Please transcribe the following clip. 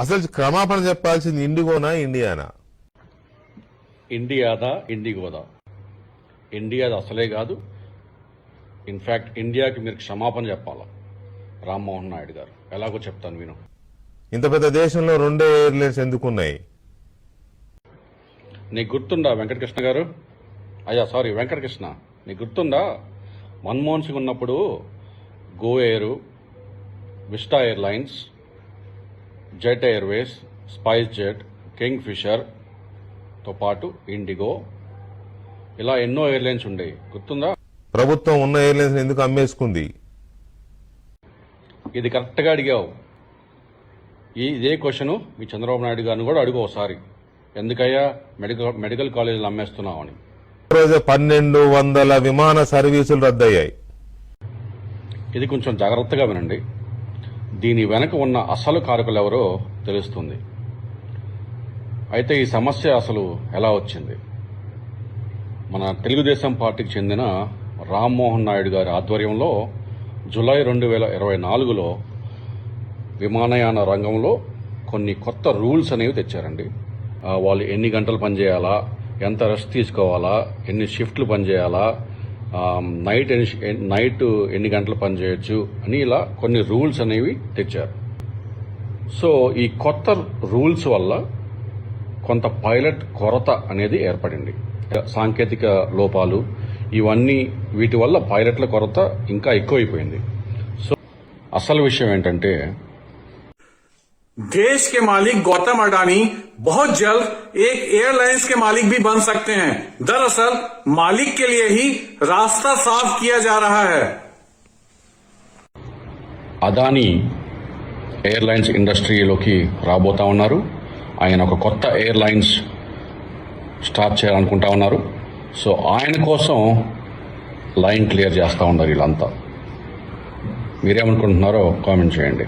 అసలు క్షమాపణ చెప్పాల్సింది ఇండిగోనా ఇండియానా? ఇండియాదా ఇండిగోదా? ఇండియాది అసలే కాదు. ఇన్ఫ్యాక్ట్ ఇండియాకి మీరు క్షమాపణ చెప్పాలా రామ్మోహన్ నాయుడు గారు. ఎలాగో చెప్తాను విను. ఇంత పెద్ద దేశంలో రెండే ఎయిర్లైన్స్ ఎందుకున్నాయి? నీకు గుర్తుందా వెంకటకృష్ణ గారు? సారీ వెంకటకృష్ణ, నీకు గుర్తుందా మన్మోహన్ సింగ్ ఉన్నప్పుడు Go Air, Vistara airlines, Jet Airways, SpiceJet, King ఫిషర్తో పాటు ఇండిగో, ఇలా ఎన్నో ఎయిర్లైన్స్ ఉండేవి, గుర్తుందా? ప్రభుత్వం ఉన్న ఎయిర్లైన్స్ ఎందుకు అమ్మేసుకుంది? ఇది కరెక్ట్గా అడిగావు. ఇదే క్వశ్చన్ మీ చంద్రబాబు నాయుడు గారిని కూడా అడుగు ఒకసారి. ఎందుకయ్యా మెడికల్ కాలేజీలు అమ్మేస్తున్నావు అని. రోజు 1200 విమాన సర్వీసులు రద్దయ్యాయి. ఇది కొంచెం జాగ్రత్తగా వినండి. దీని వెనక ఉన్న అసలు కారకులు ఎవరో తెలుస్తుంది. అయితే ఈ సమస్య అసలు ఎలా వచ్చింది? మన తెలుగుదేశం పార్టీకి చెందిన రామ్మోహన్ నాయుడు గారి ఆధ్వర్యంలో జూలై 2024లో విమానయాన రంగంలో కొన్ని కొత్త రూల్స్ అనేవి తెచ్చారండి. వాళ్ళు ఎన్ని గంటలు పనిచేయాలా, ఎంత రెస్ట్ తీసుకోవాలా, ఎన్ని షిఫ్ట్లు పనిచేయాలా, నైట్ ఎన్ని గంటలు పనిచేయచ్చు అని ఇలా కొన్ని రూల్స్ అనేవి తెచ్చారు. సో ఈ కొత్త రూల్స్ వల్ల కొంత పైలట్ కొరత అనేది ఏర్పడింది. సాంకేతిక లోపాలు ఇవన్నీ, వీటి వల్ల పైలట్ల కొరత ఇంకా ఎక్కువైపోయింది. సో అసలు విషయం ఏంటంటే, देश के मालिक गौतम अडानी बहुत जल्द एक एयरलाइंस के मालिक भी बन सकते हैं। दरअसल मालिक के लिए ही रास्ता साफ किया जा रहा है। అదానీ ఎయిర్లైన్స్ ఇండస్ట్రీలోకి రాబోతా ఉన్నారు. ఆయన ఒక కొత్త ఎయిర్లైన్స్ స్టార్ట్ చేయాలనుకుంటా ఉన్నారు. సో ఆయన కోసం లైన్ క్లియర్ చేస్తూ ఉన్నారు వీళ్ళంతా. మీరేమనుకుంటున్నారో కామెంట్ చేయండి.